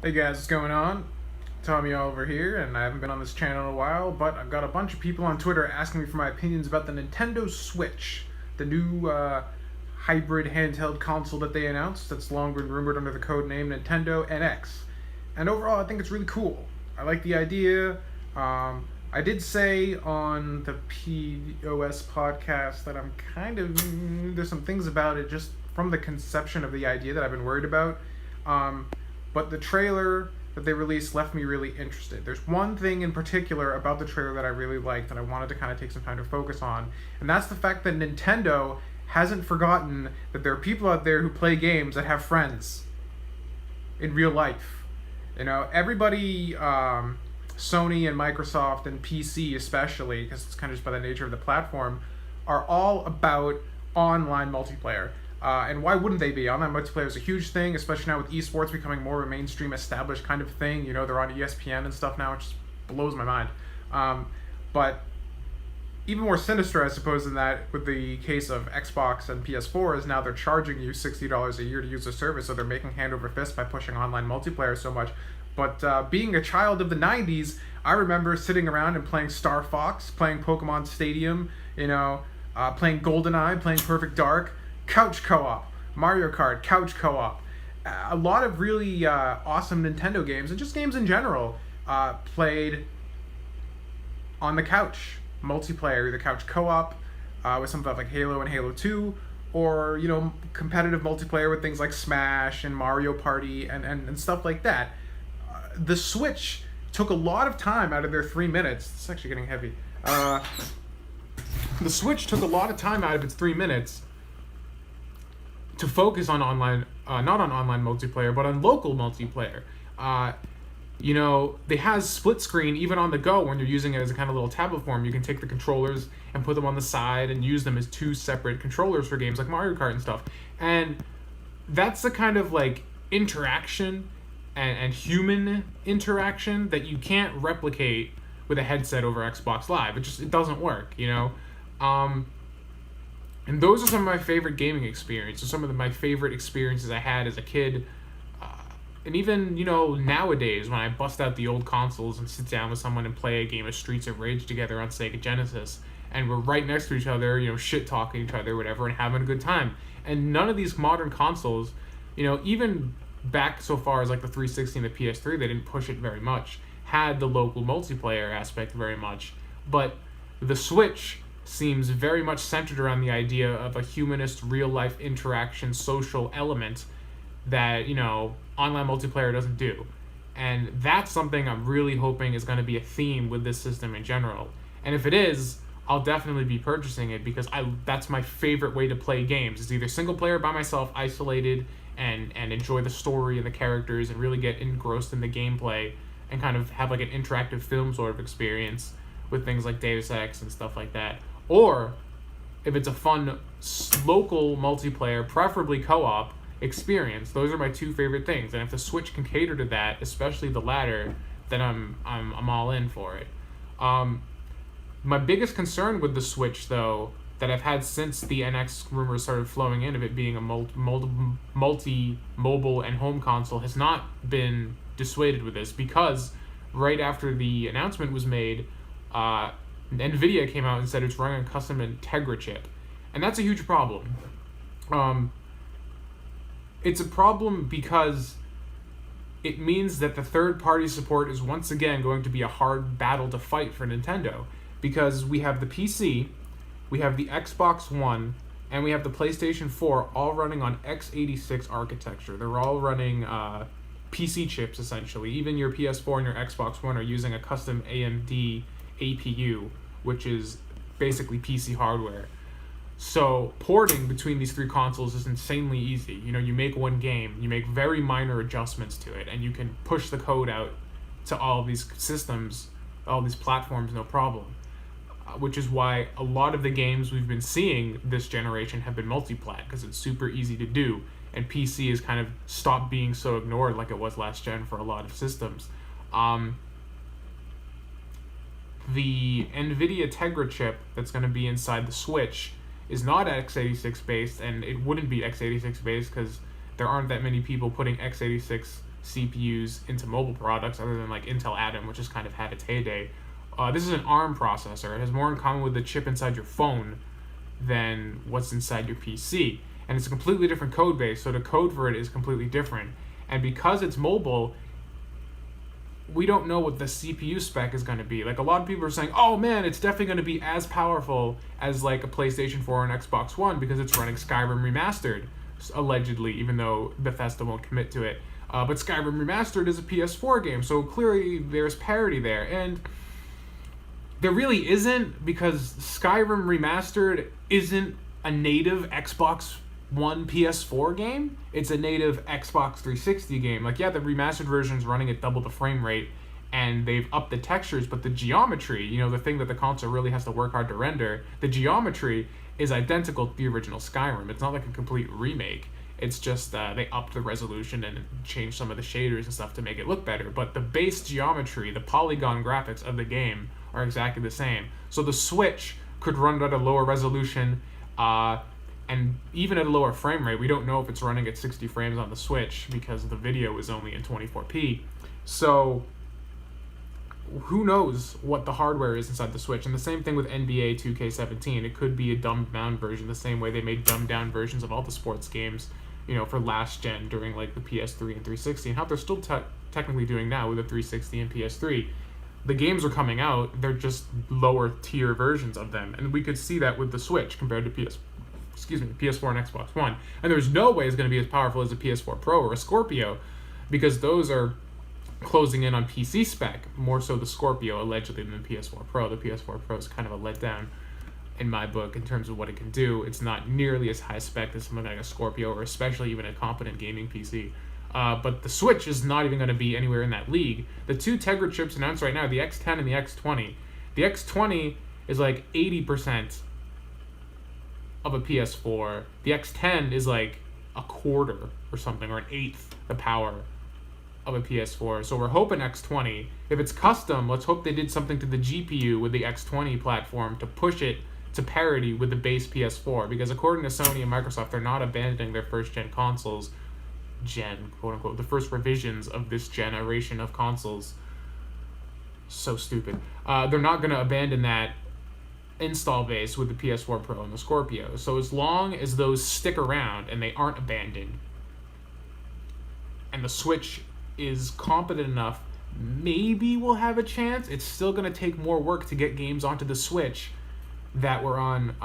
Hey guys, what's going on? Tommy Oliver here, and I haven't been on this channel in a while, but I've got a bunch of people on Twitter asking me for my opinions about the Nintendo Switch, the new hybrid handheld console that they announced that's long been rumored under the code name Nintendo NX. And overall, I think it's really cool. I like the idea. I did say on the POS podcast that I'm there's some things about it just from the conception of the idea that I've been worried about. But the trailer that they released left me really interested. There's one thing in particular about the trailer that I really liked that I wanted to kind of take some time to focus on, and that's the fact that Nintendo hasn't forgotten that there are people out there who play games that have friends in real life. You know, everybody, Sony and Microsoft and PC especially, because it's kind of just by the nature of the platform, are all about online multiplayer. And why wouldn't they be? Online multiplayer is a huge thing, especially now with esports becoming more of a mainstream established kind of thing. You know, they're on ESPN and stuff now, which just blows my mind. But even more sinister, I suppose, than that, with the case of Xbox and PS4, is now they're charging you $60 a year to use the service, so they're making hand over fist by pushing online multiplayer so much. But being a child of the 90s, I remember sitting around and playing Star Fox, playing Pokemon Stadium, playing GoldenEye, playing Perfect Dark, couch co-op, Mario Kart, couch co-op. A lot of really awesome Nintendo games, and just games in general, played on the couch. Multiplayer, either couch co-op with something like Halo and Halo 2, or, competitive multiplayer with things like Smash and Mario Party and stuff like that. The Switch took a lot of time out of their 3 minutes. It's actually getting heavy. The Switch took a lot of time out of its 3 minutes to focus on online, not on online multiplayer, but on local multiplayer. They have split screen even on the go when you're using it as a kind of little tablet form. You can take the controllers and put them on the side and use them as two separate controllers for games like Mario Kart and stuff. And that's the kind of interaction and human interaction that you can't replicate with a headset over Xbox Live. It doesn't work, And those are some of my favorite gaming experiences, some of my favorite experiences I had as a kid. And even, nowadays, when I bust out the old consoles and sit down with someone and play a game of Streets of Rage together on Sega Genesis, and we're right next to each other, shit-talking each other, whatever, and having a good time. And none of these modern consoles, even back so far as the 360 and the PS3, they didn't push it very much, had the local multiplayer aspect very much. But the Switch seems very much centered around the idea of a humanist, real-life interaction, social element that, online multiplayer doesn't do. And that's something I'm really hoping is going to be a theme with this system in general. And if it is, I'll definitely be purchasing it because that's my favorite way to play games. It's either single player by myself, isolated, and enjoy the story and the characters and really get engrossed in the gameplay and kind of have an interactive film sort of experience with things like Deus Ex and stuff like that. Or if it's a fun local multiplayer, preferably co-op experience. Those are my two favorite things. And if the Switch can cater to that, especially the latter, then I'm all in for it. My biggest concern with the Switch, though, that I've had since the NX rumors started flowing in of it being a multi-mobile and home console, has not been dissuaded with this, because right after the announcement was made, NVIDIA came out and said it's running a custom Integra chip. And that's a huge problem. It's a problem because it means that the third-party support is once again going to be a hard battle to fight for Nintendo. Because we have the PC, we have the Xbox One, and we have the PlayStation 4 all running on x86 architecture. They're all running PC chips, essentially. Even your PS4 and your Xbox One are using a custom AMD APU, which is basically PC hardware. So porting between these three consoles is insanely easy. You make one game, you make very minor adjustments to it, and you can push the code out to all of these systems, all these platforms, no problem. Which is why a lot of the games we've been seeing this generation have been multi-plat, because it's super easy to do, and PC has kind of stopped being so ignored like it was last gen for a lot of systems. The NVIDIA Tegra chip that's going to be inside the Switch is not x86 based, and it wouldn't be x86 based because there aren't that many people putting x86 CPUs into mobile products other than like Intel Atom, which has kind of had its heyday. This is an ARM processor. It has more in common with the chip inside your phone than what's inside your PC. And it's a completely different code base, so the code for it is completely different. And because it's mobile, we don't know what the CPU spec is going to be. Like, a lot of people are saying, oh man, it's definitely going to be as powerful as like a PlayStation 4 and Xbox One because it's running Skyrim Remastered, allegedly, even though Bethesda won't commit to it. But Skyrim Remastered is a PS4 game, so clearly there's parity there. And there really isn't, because Skyrim Remastered isn't a native Xbox One PS4 game. It's a native Xbox 360 game. Like, yeah, the remastered version is running at double the frame rate, and they've upped the textures, but the geometry, you know, the thing that the console really has to work hard to render, the geometry is identical to the original Skyrim. It's not like a complete remake. It's just they upped the resolution and changed some of the shaders and stuff to make it look better. But the base geometry, the polygon graphics of the game are exactly the same. So the Switch could run at a lower resolution, and even at a lower frame rate. We don't know if it's running at 60 frames on the Switch because the video is only in 24p. So who knows what the hardware is inside the Switch. And the same thing with NBA 2K17. It could be a dumbed down version, the same way they made dumbed down versions of all the sports games, you know, for last gen during like the PS3 and 360, and how they're still technically doing now with the 360 and PS3. The games are coming out, they're just lower tier versions of them, and we could see that with the Switch compared to PS4 and Xbox One. And there's no way it's going to be as powerful as a PS4 Pro or a Scorpio, because those are closing in on PC spec, more so the Scorpio allegedly than the PS4 Pro. The PS4 Pro is kind of a letdown in my book in terms of what it can do. It's not nearly as high spec as something like a Scorpio, or especially even a competent gaming PC. But the Switch is not even going to be anywhere in that league. The two Tegra chips announced right now, the X10 and the X20. The X20 is like 80% of a PS4. The X10 is like a quarter or something, or an eighth the power of a PS4. So we're hoping X20. If it's custom, let's hope they did something to the GPU with the X20 platform to push it to parity with the base PS4. Because according to Sony and Microsoft, they're not abandoning their first-gen consoles. Quote unquote, the first revisions of this generation of consoles. So stupid. They're not going to abandon that install base with the PS4 Pro and the Scorpio. So as long as those stick around and they aren't abandoned, and the Switch is competent enough, maybe we'll have a chance. It's still going to take more work to get games onto the Switch that were on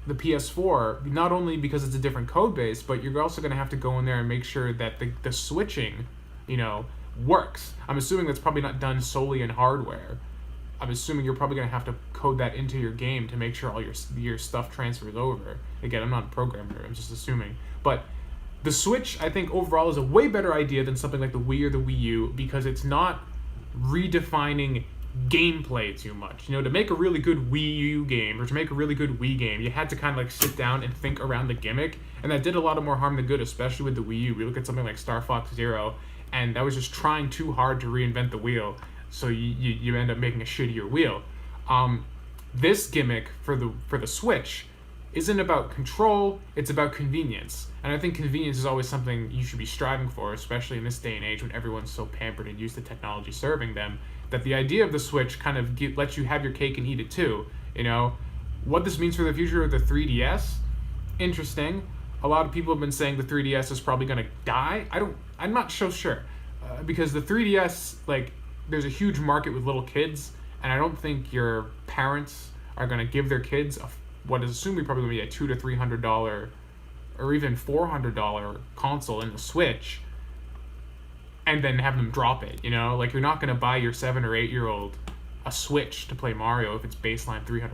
the PS4, not only because it's a different code base, but you're also going to have to go in there and make sure that the switching, you know, works. I'm assuming that's probably not done solely in hardware. I'm assuming you're probably going to have to code that into your game to make sure all your stuff transfers over. Again, I'm not a programmer, I'm just assuming. But the Switch, I think, overall is a way better idea than something like the Wii or the Wii U, because it's not redefining gameplay too much. You know, to make a really good Wii U game, or to make a really good Wii game, you had to kind of like sit down and think around the gimmick, and that did a lot of more harm than good, especially with the Wii U. We look at something like Star Fox Zero, and that was just trying too hard to reinvent the wheel, so you end up making a shittier wheel. This gimmick for the Switch isn't about control, it's about convenience. And I think convenience is always something you should be striving for, especially in this day and age when everyone's so pampered and used to technology serving them, that the idea of the Switch kind of lets you have your cake and eat it too. You know, what this means for the future of the 3DS, interesting. A lot of people have been saying the 3DS is probably going to die. I'm not so sure, because the 3DS, like, there's a huge market with little kids, and I don't think your parents are going to give their kids what is assumably probably going to be a $200 to $300 or even $400 console in the Switch, and then have them drop it, you know? Like, you're not going to buy your 7 or 8 year old a Switch to play Mario if it's baseline $300.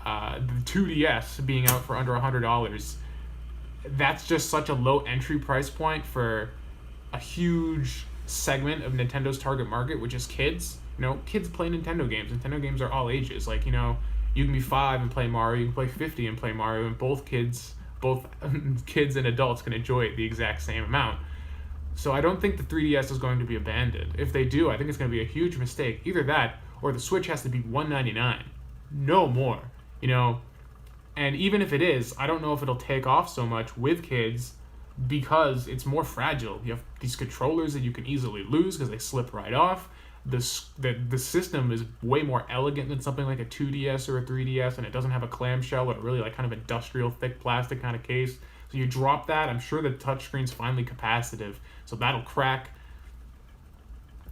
The 2DS being out for under $100, that's just such a low entry price point for a huge segment of Nintendo's target market, which is kids. You know, kids play Nintendo games. Nintendo games are all ages. Like, you know, you can be 5 and play Mario, you can play 50 and play Mario, and both kids and adults can enjoy it the exact same amount. So I don't think the 3DS is going to be abandoned. If they do, I think it's going to be a huge mistake. Either that, or the Switch has to be $199. No more. You know, and even if it is, I don't know if it'll take off so much with kids, because it's more fragile. You have these controllers that you can easily lose because they slip right off. The system is way more elegant than something like a 2DS or a 3DS, and it doesn't have a clamshell or really like kind of industrial thick plastic kind of case. So you drop that, I'm sure the touchscreen's finally capacitive, so that'll crack.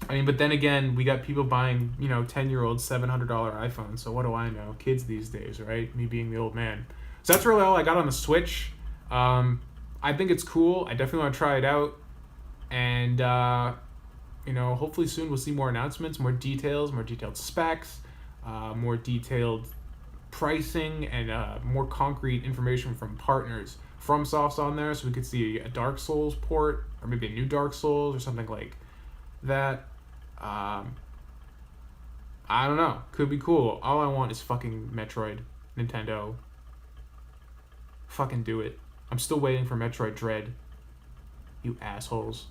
I mean, but then again, we got people buying, 10-year-old $700 iPhones, so what do I know? Kids these days, right? Me being the old man. So that's really all I got on the Switch. I think it's cool. I definitely want to try it out. And, hopefully soon we'll see more announcements, more details, more detailed specs, more detailed pricing, and more concrete information from partners. FromSoft's on there, so we could see a Dark Souls port, or maybe a new Dark Souls, or something like that. I don't know. Could be cool. All I want is fucking Metroid. Nintendo. Fucking do it. I'm still waiting for Metroid Dread. You assholes.